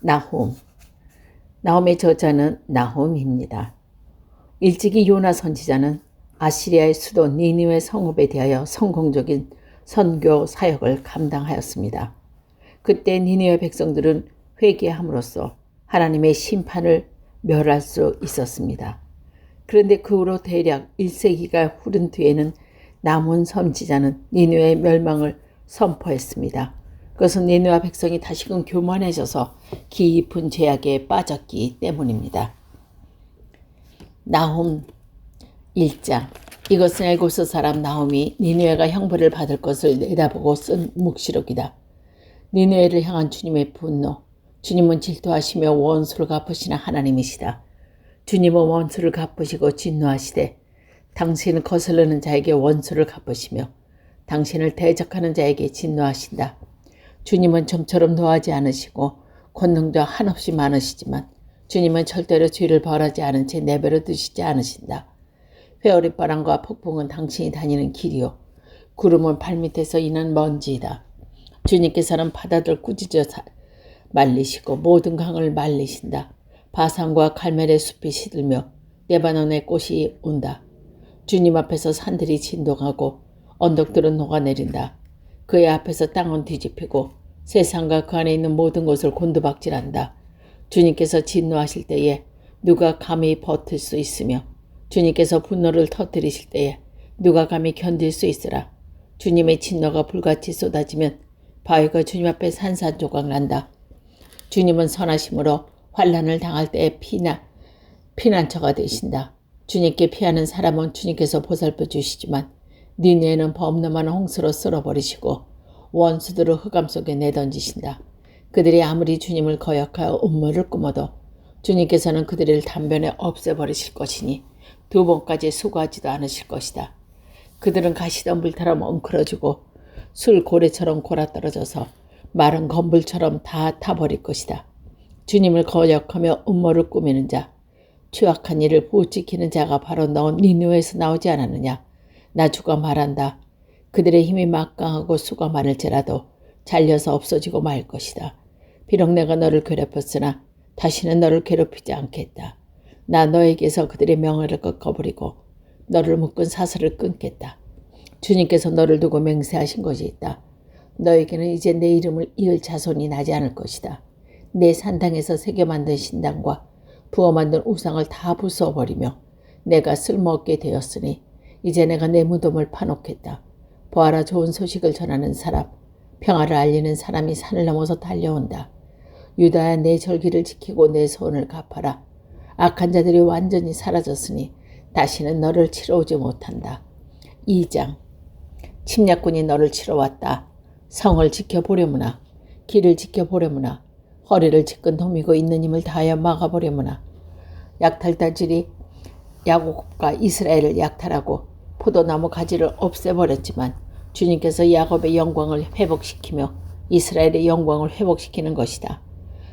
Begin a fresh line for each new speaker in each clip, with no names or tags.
나홈. 나홈의 저자는 나홈입니다. 일찍이 요나 선지자는 아시리아의 수도 니느웨 성읍에 대하여 성공적인 선교 사역을 감당하였습니다. 그때 니느웨 백성들은 회개함으로써 하나님의 심판을 멸할 수 있었습니다. 그런데 그 후로 대략 1세기가 흐른 뒤에는 남은 선지자는 니느웨의 멸망을 선포했습니다. 그것은 니느웨 백성이 다시금 교만해져서 깊은 죄악에 빠졌기 때문입니다. 나홈 1장. 이것은 엘고스 사람 나홈이 니느웨가 형벌을 받을 것을 내다보고 쓴 묵시록이다. 니느웨를 향한 주님의 분노. 주님은 질투하시며 원수를 갚으시는 하나님이시다. 주님은 원수를 갚으시고 진노하시되 당신은 거스르는 자에게 원수를 갚으시며 당신을 대적하는 자에게 진노하신다. 주님은 좀처럼 노하지 않으시고 권능도 한없이 많으시지만 주님은 절대로 죄를 벌하지 않은 채 내버려 두시지 않으신다. 회오리바람과 폭풍은 당신이 다니는 길이요 구름은 발밑에서 이는 먼지이다. 주님께서는 바다들 꾸짖어 말리시고 모든 강을 말리신다. 바산과 갈멜의 숲이 시들며 레바논의 꽃이 온다. 주님 앞에서 산들이 진동하고 언덕들은 녹아내린다. 그의 앞에서 땅은 뒤집히고 세상과 그 안에 있는 모든 것을 곤두박질한다. 주님께서 진노하실 때에 누가 감히 버틸 수 있으며 주님께서 분노를 터뜨리실 때에 누가 감히 견딜 수 있으라. 주님의 진노가 불같이 쏟아지면 바위가 주님 앞에 산산조각 난다. 주님은 선하심으로 환난을 당할 때에 피난처가 되신다. 주님께 피하는 사람은 주님께서 보살펴 주시지만 니느웨는 범람한 홍수로 쓸어버리시고 원수들을 흑암 속에 내던지신다. 그들이 아무리 주님을 거역하여 음모를 꾸며도 주님께서는 그들을 단번에 없애버리실 것이니 두 번까지 수고하지도 않으실 것이다. 그들은 가시던 불처럼 엉클어지고 술 고래처럼 골아떨어져서 마른 건불처럼 다 타버릴 것이다. 주님을 거역하며 음모를 꾸미는 자, 추악한 일을 부지키는 자가 바로 너 니느웨에서 나오지 않았느냐. 나 주가 말한다. 그들의 힘이 막강하고 수가 많을지라도 잘려서 없어지고 말 것이다. 비록 내가 너를 괴롭혔으나 다시는 너를 괴롭히지 않겠다. 나 너에게서 그들의 명예를 꺾어버리고 너를 묶은 사슬을 끊겠다. 주님께서 너를 두고 맹세하신 것이 있다. 너에게는 이제 내 이름을 이을 자손이 나지 않을 것이다. 내 산당에서 새겨 만든 신당과 부어 만든 우상을 다 부숴버리며 내가 쓸모없게 되었으니 이제 내가 내 무덤을 파놓겠다. 보아라, 좋은 소식을 전하는 사람, 평화를 알리는 사람이 산을 넘어서 달려온다. 유다야, 내 절기를 지키고 내 소원을 갚아라. 악한 자들이 완전히 사라졌으니 다시는 너를 치러 오지 못한다. 2장. 침략군이 너를 치러 왔다. 성을 지켜보려무나 길을 지켜보려무나 허리를 지끈 도미고 있는 힘을 다하여 막아보려무나 약탈자들이 야곱과 이스라엘을 약탈하고 포도나무 가지를 없애버렸지만 주님께서 야곱의 영광을 회복시키며 이스라엘의 영광을 회복시키는 것이다.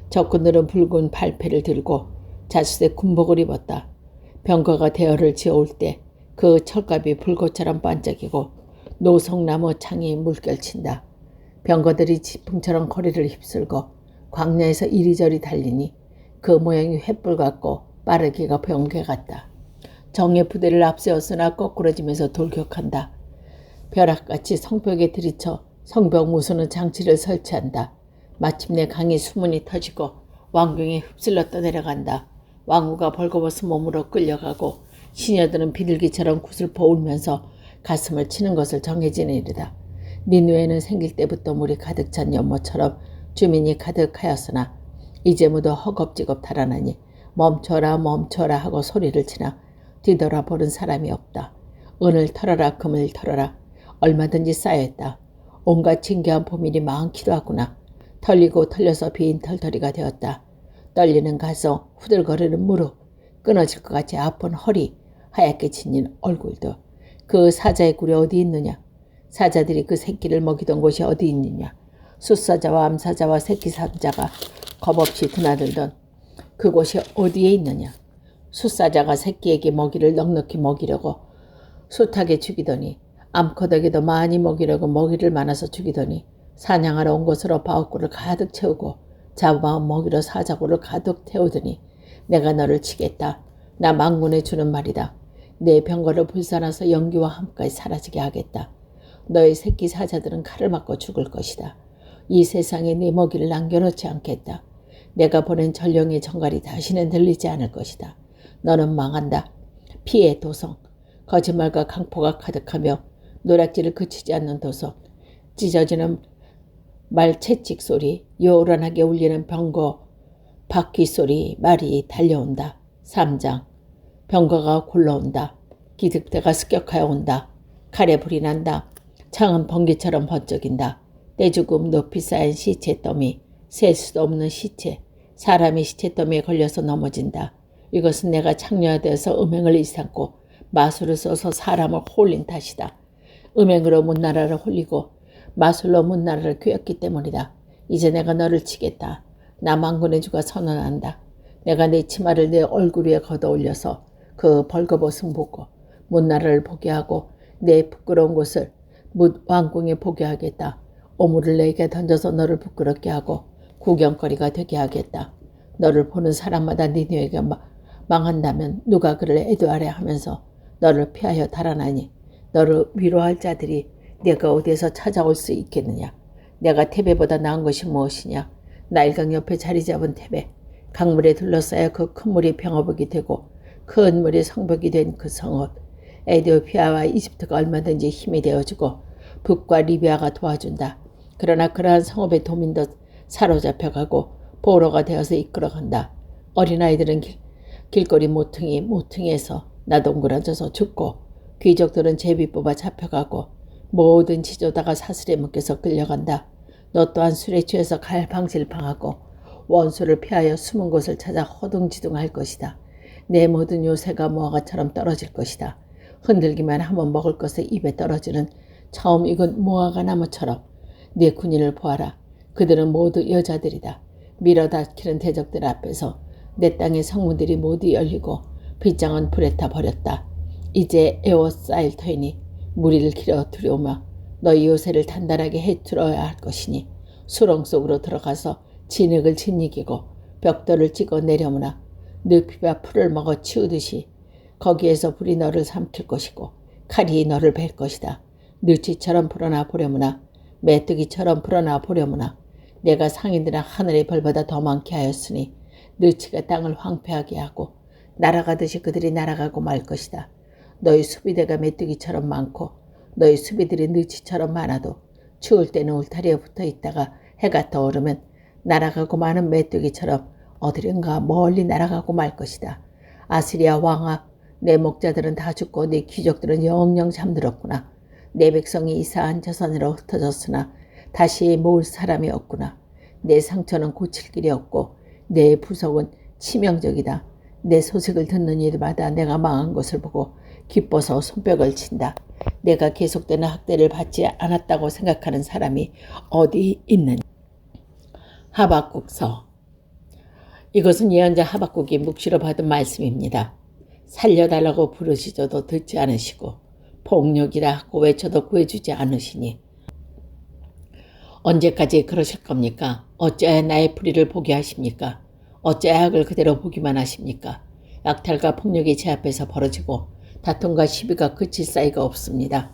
적군들은 붉은 발패를 들고 자수의 군복을 입었다. 병거가 대열을 지어올 때 그 철갑이 불꽃처럼 반짝이고 노송나무 창이 물결친다. 병거들이 지풍처럼 거리를 휩쓸고 광야에서 이리저리 달리니 그 모양이 횃불 같고 빠르기가 번개 같다. 정예 부대를 앞세웠으나 거꾸러지면서 돌격한다. 벼락같이 성벽에 들이쳐 성벽 무수는 장치를 설치한다. 마침내 강이 수문이 터지고 왕궁에 휩쓸려 떠내려간다. 왕후가 벌거벗은 몸으로 끌려가고 시녀들은 비둘기처럼 구슬퍼 울면서 가슴을 치는 것을 정해지는 일이다. 니느웨는 생길 때부터 물이 가득 찬 연못처럼 주민이 가득하였으나 이제 모두 허겁지겁 달아나니 멈춰라 멈춰라 하고 소리를 치나 뒤돌아보는 사람이 없다. 은을 털어라 금을 털어라. 얼마든지 쌓여있다. 온갖 진귀한 보물이 많기도 하구나. 털리고 털려서 빈 털터리가 되었다. 떨리는 가슴, 후들거리는 무릎, 끊어질 것 같이 아픈 허리, 하얗게 질린 얼굴도. 그 사자의 굴이 어디 있느냐? 사자들이 그 새끼를 먹이던 곳이 어디 있느냐? 숫사자와 암사자와 새끼 사자가 겁없이 드나들던 그곳이 어디에 있느냐? 숫사자가 새끼에게 먹이를 넉넉히 먹이려고 숱하게 죽이더니 암컷에게도 많이 먹이려고 먹이를 많아서 죽이더니 사냥하러 온 곳으로 바울굴을 가득 채우고 잡아온 먹이로 사자고를 가득 태우더니 내가 너를 치겠다. 나 망군에 주는 말이다. 내 병거를 불살아서 연기와 함까지 사라지게 하겠다. 너의 새끼 사자들은 칼을 맞고 죽을 것이다. 이 세상에 네 먹이를 남겨놓지 않겠다. 내가 보낸 전령의 정갈이 다시는 들리지 않을 것이다. 너는 망한다. 피해 도성. 거짓말과 강포가 가득하며 노략질을 그치지 않는 도성. 찢어지는 말 채찍 소리, 요란하게 울리는 병거 바퀴 소리, 말이 달려온다. 3장. 병거가 굴러온다. 기득대가 습격하여 온다. 칼에 불이 난다. 창은 번개처럼 번쩍인다. 떼죽음 높이 쌓인 시체 더미, 셀 수도 없는 시체, 사람이 시체 더미에 걸려서 넘어진다. 이것은 내가 창녀되어서 음행을 일삼고 마술을 써서 사람을 홀린 탓이다. 음행으로 문나라를 홀리고 마술로 문나라를 꿰었기 때문이다. 이제 내가 너를 치겠다. 나 망군의 주가 선언한다. 내가 내 치마를 내 얼굴 위에 걷어올려서 그 벌거벗은 보고 문나라를 보게 하고 내 부끄러운 곳을 왕궁에 보게 하겠다. 오물을 내게 던져서 너를 부끄럽게 하고 구경거리가 되게 하겠다. 너를 보는 사람마다 니느웨가 망한다면 누가 그를 애도하려 하면서 너를 피하여 달아나니 너를 위로할 자들이 내가 어디에서 찾아올 수 있겠느냐. 내가 테베보다 나은 것이 무엇이냐. 나일강 옆에 자리 잡은 테베. 강물에 둘러싸여 그 큰 물이 병어복이 되고 큰 물이 성벽이 된 그 성읍. 에티오피아와 이집트가 얼마든지 힘이 되어주고 북과 리비아가 도와준다. 그러나 그러한 성읍의 도민도 사로잡혀가고 보로가 되어서 이끌어간다. 어린아이들은 길거리 모퉁이에서 나동그러져서 죽고 귀족들은 제비 뽑아 잡혀가고 모든 지조다가 사슬에 묶여서 끌려간다. 너 또한 술에 취해서 갈팡질팡하고 원수를 피하여 숨은 곳을 찾아 허둥지둥할 것이다. 내 모든 요새가 무화과처럼 떨어질 것이다. 흔들기만 하면 먹을 것에 입에 떨어지는 처음 익은 무화과 나무처럼 네 군인을 보아라. 그들은 모두 여자들이다. 밀어닥치는 대적들 앞에서 내 땅의 성문들이 모두 열리고 빗장은 불에 타 버렸다. 이제 에워싸일 터이니 무리를 길어 들여오며 너희 요새를 단단하게 해틀어야 할 것이니 수렁 속으로 들어가서 진흙을 짓이기고 벽돌을 찍어 내려오나 늪이와 풀을 먹어 치우듯이 거기에서 불이 너를 삼킬 것이고 칼이 너를 벨 것이다. 느치처럼 불어나 보려무나 메뚜기처럼 불어나 보려무나 내가 상인들은 하늘의 별보다 더 많게 하였으니 느치가 땅을 황폐하게 하고 날아가듯이 그들이 날아가고 말 것이다. 너희 수비대가 메뚜기처럼 많고 너희 수비들이 느치처럼 많아도 추울 때는 울타리에 붙어 있다가 해가 떠오르면 날아가고 마는 메뚜기처럼 어디론가 멀리 날아가고 말 것이다. 아시리아 왕아, 내 목자들은 다 죽고 내 귀족들은 영영 잠들었구나. 내 백성이 이사한 저산으로 흩어졌으나 다시 모을 사람이 없구나. 내 상처는 고칠 길이 없고 내 부속은 치명적이다. 내 소식을 듣는 이들마다 내가 망한 것을 보고 기뻐서 손뼉을 친다. 내가 계속되는 학대를 받지 않았다고 생각하는 사람이 어디 있느냐. 하박국서. 이것은 예언자 하박국이 묵시로 받은 말씀입니다. 살려달라고 부르시져도 듣지 않으시고 폭력이라 하고 외쳐도 구해주지 않으시니 언제까지 그러실 겁니까? 어찌하여 나의 불의를 보게 하십니까? 어찌하여 악을 그대로 보기만 하십니까? 약탈과 폭력이 제 앞에서 벌어지고 다툼과 시비가 그칠 사이가 없습니다.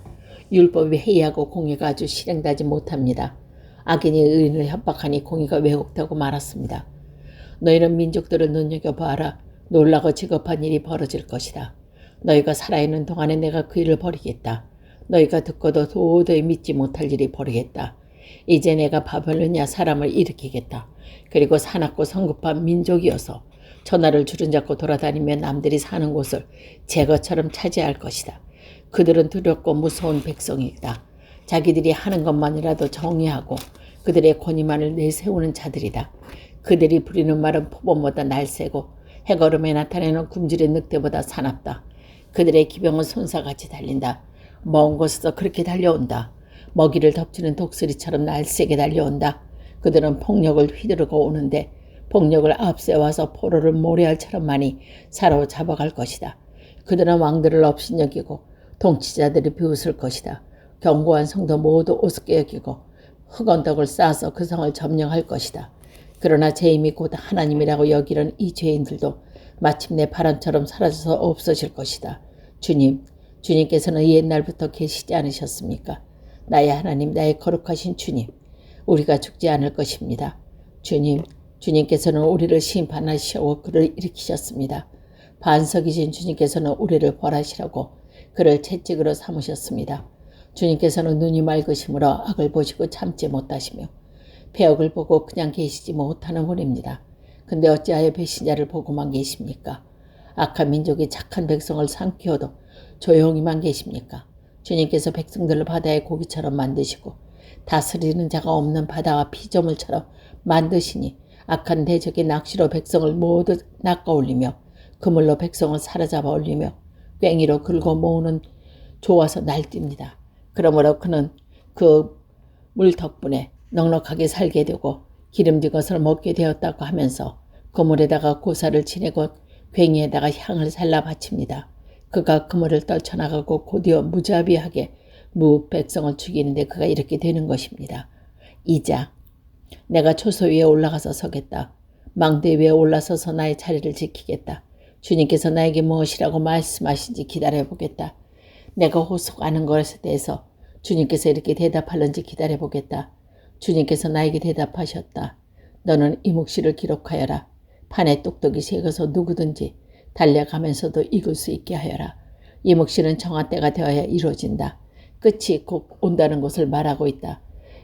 율법이 해이하고 공의가 아주 실행되지 못합니다. 악인이 의인을 협박하니 공의가 왜곡되고 말았습니다. 너희는 민족들을 눈여겨보아라. 놀라고 지급한 일이 벌어질 것이다. 너희가 살아있는 동안에 내가 그 일을 벌이겠다. 너희가 듣고도 도저히 믿지 못할 일이 벌이겠다. 이제 내가 바벨로니아 사람을 일으키겠다. 그리고 사납고 성급한 민족이어서 전하를 주름잡고 돌아다니며 남들이 사는 곳을 제 것처럼 차지할 것이다. 그들은 두렵고 무서운 백성이다. 자기들이 하는 것만이라도 정의하고 그들의 권위만을 내세우는 자들이다. 그들이 부리는 말은 포범보다 날새고 해걸음에 나타내는 굶주린 늑대보다 사납다. 그들의 기병은 손사같이 달린다. 먼 곳에서 그렇게 달려온다. 먹이를 덮치는 독수리처럼 날쌔게 달려온다. 그들은 폭력을 휘두르고 오는데 폭력을 앞세워서 포로를 모래알처럼 많이 사로잡아갈 것이다. 그들은 왕들을 업신여기고 통치자들이 비웃을 것이다. 견고한 성도 모두 우습게 여기고 흙언덕을 쌓아서 그 성을 점령할 것이다. 그러나 죄임이 곧 하나님이라고 여기는 이 죄인들도 마침내 바람처럼 사라져서 없어질 것이다. 주님, 주님께서는 옛날부터 계시지 않으셨습니까? 나의 하나님, 나의 거룩하신 주님, 우리가 죽지 않을 것입니다. 주님, 주님께서는 우리를 심판하시고 그를 일으키셨습니다. 반석이신 주님께서는 우리를 벌하시라고 그를 채찍으로 삼으셨습니다. 주님께서는 눈이 맑으심으로 악을 보시고 참지 못하시며 배역을 보고 그냥 계시지 못하는 분입니다. 근데 어찌하여 배신자를 보고만 계십니까? 악한 민족이 착한 백성을 삼키어도 조용히만 계십니까? 주님께서 백성들을 바다의 고기처럼 만드시고 다스리는 자가 없는 바다와 피조물처럼 만드시니 악한 대적의 낚시로 백성을 모두 낚아올리며 그물로 백성을 사로잡아 올리며 꽹이로 긁어 모으는 좋아서 날뜁니다. 그러므로 그는 그 물 덕분에 넉넉하게 살게 되고 기름진 것을 먹게 되었다고 하면서 그물에다가 고사를 지내고 괭이에다가 향을 살라 바칩니다. 그가 그물을 떨쳐나가고 곧이어 무자비하게 백성을 죽이는데 그가 이렇게 되는 것입니다. 이자, 내가 초소 위에 올라가서 서겠다. 망대 위에 올라서서 나의 자리를 지키겠다. 주님께서 나에게 무엇이라고 말씀하신지 기다려보겠다. 내가 호소하는 것에 대해서 주님께서 이렇게 대답하는지 기다려보겠다. 주님께서 나에게 대답하셨다. 너는 이 묵시를 기록하여라. 판에 똑똑히 새겨서 누구든지 달려가면서도 읽을 수 있게 하여라. 이 묵시는 정한 때가 되어야 이루어진다. 끝이 곧 온다는 것을 말하고 있다.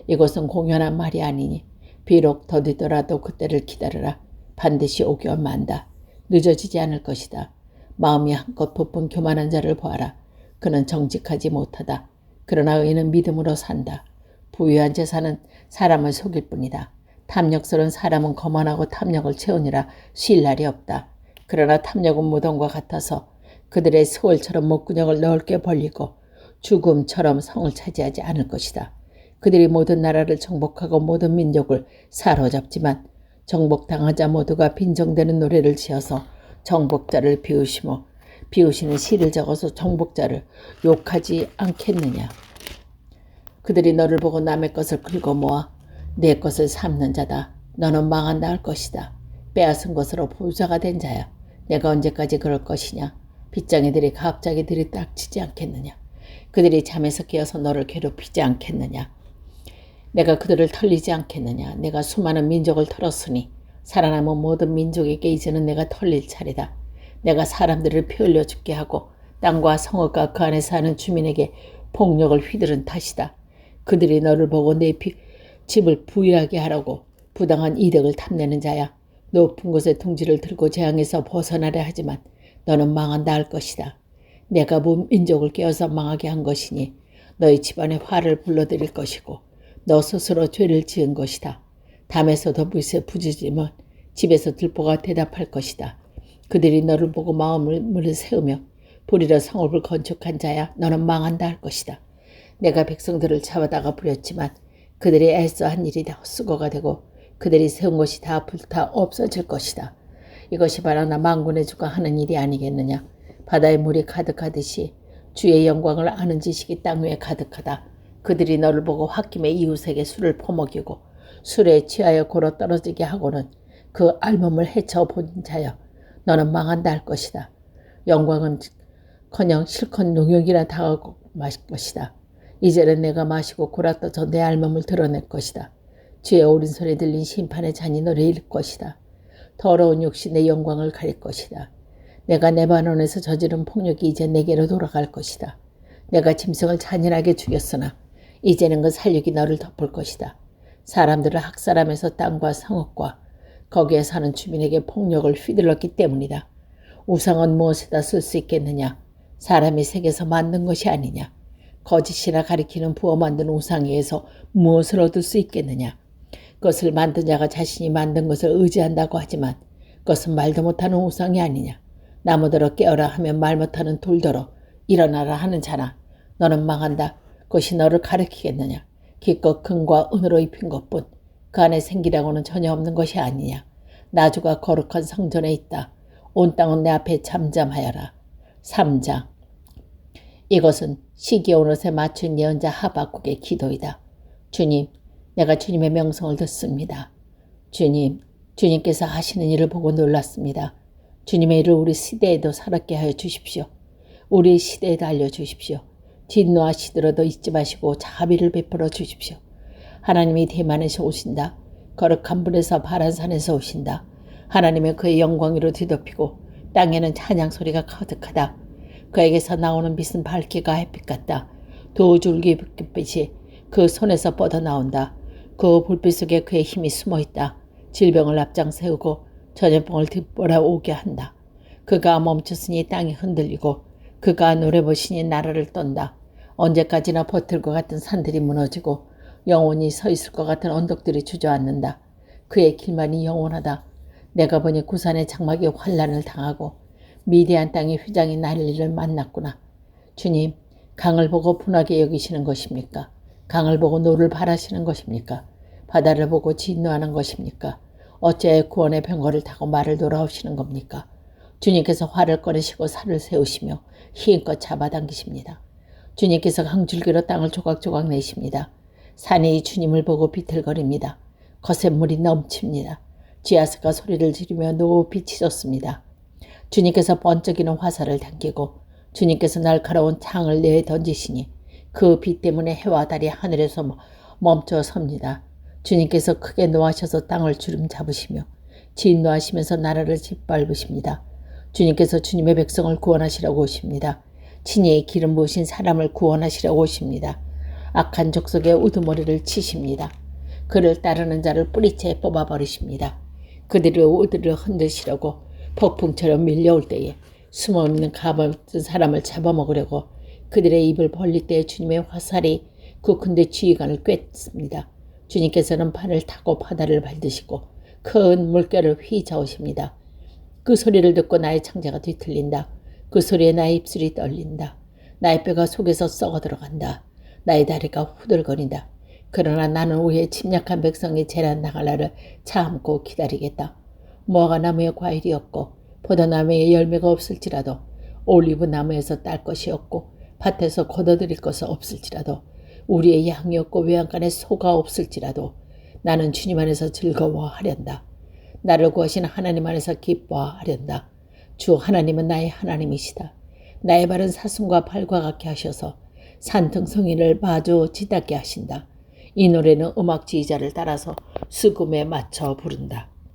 이것은 공연한 말이 아니니 비록 더디더라도 그때를 기다려라. 반드시 오기와 만다. 늦어지지 않을 것이다. 마음이 한껏 부푼 교만한 자를 보아라. 그는 정직하지 못하다. 그러나 의인은 믿음으로 산다. 부유한 재산은 사람을 속일 뿐이다. 탐욕스러운 사람은 거만하고 탐욕을 채우니라 쉴 날이 없다. 그러나 탐욕은 무덤과 같아서 그들의 스월처럼 목구멍을 넓게 벌리고 죽음처럼 성을 차지하지 않을 것이다. 그들이 모든 나라를 정복하고 모든 민족을 사로잡지만 정복당하자 모두가 빈정대는 노래를 지어서 정복자를 비우시는 시를 적어서 정복자를 욕하지 않겠느냐. 그들이 너를 보고 남의 것을 긁어모아 내 것을 삼는 자다. 너는 망한다 할 것이다. 빼앗은 것으로 부자가 된 자야. 내가 언제까지 그럴 것이냐. 빗장이들이 갑자기 들이닥치지 않겠느냐. 그들이 잠에서 깨어서 너를 괴롭히지 않겠느냐. 내가 그들을 털리지 않겠느냐. 내가 수많은 민족을 털었으니 살아남은 모든 민족에게 이제는 내가 털릴 차례다. 내가 사람들을 피 흘려 죽게 하고 땅과 성읍과 그 안에 사는 주민에게 폭력을 휘두른 탓이다. 그들이 너를 보고 내 집을 부유하게 하라고 부당한 이득을 탐내는 자야. 높은 곳에 둥지를 들고 재앙에서 벗어나려 하지만 너는 망한다 할 것이다. 내가 민족을 깨어서 망하게 한 것이니 너희 집안에 화를 불러들일 것이고 너 스스로 죄를 지은 것이다. 담에서도 부지짐은 집에서 들보가 대답할 것이다. 그들이 너를 보고 마음을 세우며 보리라 성읍을 건축한 자야. 너는 망한다 할 것이다. 내가 백성들을 잡아다가 부렸지만 그들이 애써 한 일이 다 헛수고가 되고 그들이 세운 것이 다 불타 없어질 것이다. 이것이 바로 나 만군의 주가 하는 일이 아니겠느냐. 바다에 물이 가득하듯이 주의 영광을 아는 지식이 땅 위에 가득하다. 그들이 너를 보고 홧김에 이웃에게 술을 퍼먹이고 술에 취하여 골어 떨어지게 하고는 그 알몸을 헤쳐본 자여. 너는 망한다 할 것이다. 영광은 커녕 실컷 농욕이나 당하고 마실 것이다. 이제는 내가 마시고 골아떠서 내 알몸을 드러낼 것이다. 주의 옳은 소리 들린 심판의 잔이 너를 잃을 것이다. 더러운 욕이 내 영광을 가릴 것이다. 내가 레바논에서 저지른 폭력이 이제 내게로 돌아갈 것이다. 내가 짐승을 잔인하게 죽였으나 이제는 그 살육이 너를 덮을 것이다. 사람들을 학살하면서 땅과 성읍과 거기에 사는 주민에게 폭력을 휘둘렀기 때문이다. 우상은 무엇에다 쓸 수 있겠느냐. 사람이 색에서 만든 것이 아니냐. 거짓이나 가리키는 부어 만든 우상에서 무엇을 얻을 수 있겠느냐. 그것을 만든 자가 자신이 만든 것을 의지한다고 하지만 그것은 말도 못하는 우상이 아니냐. 나무더러 깨어라 하면 말 못하는 돌더러 일어나라 하는 자나. 너는 망한다. 그것이 너를 가리키겠느냐. 기껏 금과 은으로 입힌 것뿐 그 안에 생기라고는 전혀 없는 것이 아니냐. 나주가 거룩한 성전에 있다. 온 땅은 내 앞에 잠잠하여라. 3장. 이것은 시기온 옷에 맞춘 예언자 하박국의 기도이다. 주님, 내가 주님의 명성을 듣습니다. 주님, 주님께서 하시는 일을 보고 놀랐습니다. 주님의 일을 우리 시대에도 살았게 하여 주십시오. 우리 시대에도 알려주십시오. 진노하시더라도 잊지 마시고 자비를 베풀어 주십시오. 하나님이 대만에서 오신다. 거룩한 분에서 바란산에서 오신다. 하나님의 그의 영광 위로 뒤덮이고 땅에는 찬양 소리가 가득하다. 그에게서 나오는 빛은 밝기가 햇빛 같다. 두 줄기 불빛이 그 손에서 뻗어나온다. 그 불빛 속에 그의 힘이 숨어있다. 질병을 앞장 세우고 전염병을 뒤돌아오게 한다. 그가 멈췄으니 땅이 흔들리고 그가 노래 보시니 나라를 떤다. 언제까지나 버틸 것 같은 산들이 무너지고 영원히 서 있을 것 같은 언덕들이 주저앉는다. 그의 길만이 영원하다. 내가 보니 구산의 장막이 환란을 당하고 미디안 땅의 휘장이 난리를 만났구나. 주님, 강을 보고 분하게 여기시는 것입니까? 강을 보고 노를 바라시는 것입니까? 바다를 보고 진노하는 것입니까? 어찌하여 구원의 병거를 타고 말을 돌아오시는 겁니까? 주님께서 활을 꺼내시고 살을 세우시며 힘껏 잡아당기십니다. 주님께서 강줄기로 땅을 조각조각 내십니다. 산이 주님을 보고 비틀거립니다. 거센 물이 넘칩니다. 지하스가 소리를 지르며 높이 치솟습니다. 주님께서 번쩍이는 화살을 당기고 주님께서 날카로운 창을 내어 던지시니 그 빛 때문에 해와 달이 하늘에서 멈춰 섭니다. 주님께서 크게 노하셔서 땅을 주름 잡으시며 진노하시면서 나라를 짓밟으십니다. 주님께서 주님의 백성을 구원하시려고 오십니다. 친히 기름 부으신 사람을 구원하시려고 오십니다. 악한 족속의 우두머리를 치십니다. 그를 따르는 자를 뿌리채 뽑아버리십니다. 그들을 우두를 흔드시려고 폭풍처럼 밀려올 때에 숨어있는 가버든 사람을 잡아먹으려고 그들의 입을 벌릴 때에 주님의 화살이 그 큰데 지휘관을 꿰습니다. 주님께서는 판을 타고 바다를 밟으시고 큰 물결을 휘저으십니다. 그 소리를 듣고 나의 창자가 뒤틀린다. 그 소리에 나의 입술이 떨린다. 나의 뼈가 속에서 썩어 들어간다. 나의 다리가 후들거린다. 그러나 나는 우리의 침략한 백성이 재난 나갈 날을 참고 기다리겠다. 무화과 나무에 과일이 없고 포도나무에 열매가 없을지라도 올리브 나무에서 딸 것이 없고 밭에서 거둬들일 것은 없을지라도 우리의 양이 없고 외양간에 소가 없을지라도 나는 주님 안에서 즐거워하련다. 나를 구하시는 하나님 안에서 기뻐하련다. 주 하나님은 나의 하나님이시다. 나의 발은 사슴과 발과 같게 하셔서 산등성이를 마주 지닿게 하신다. 이 노래는 음악 지휘자를 따라서 수금에 맞춰 부른다.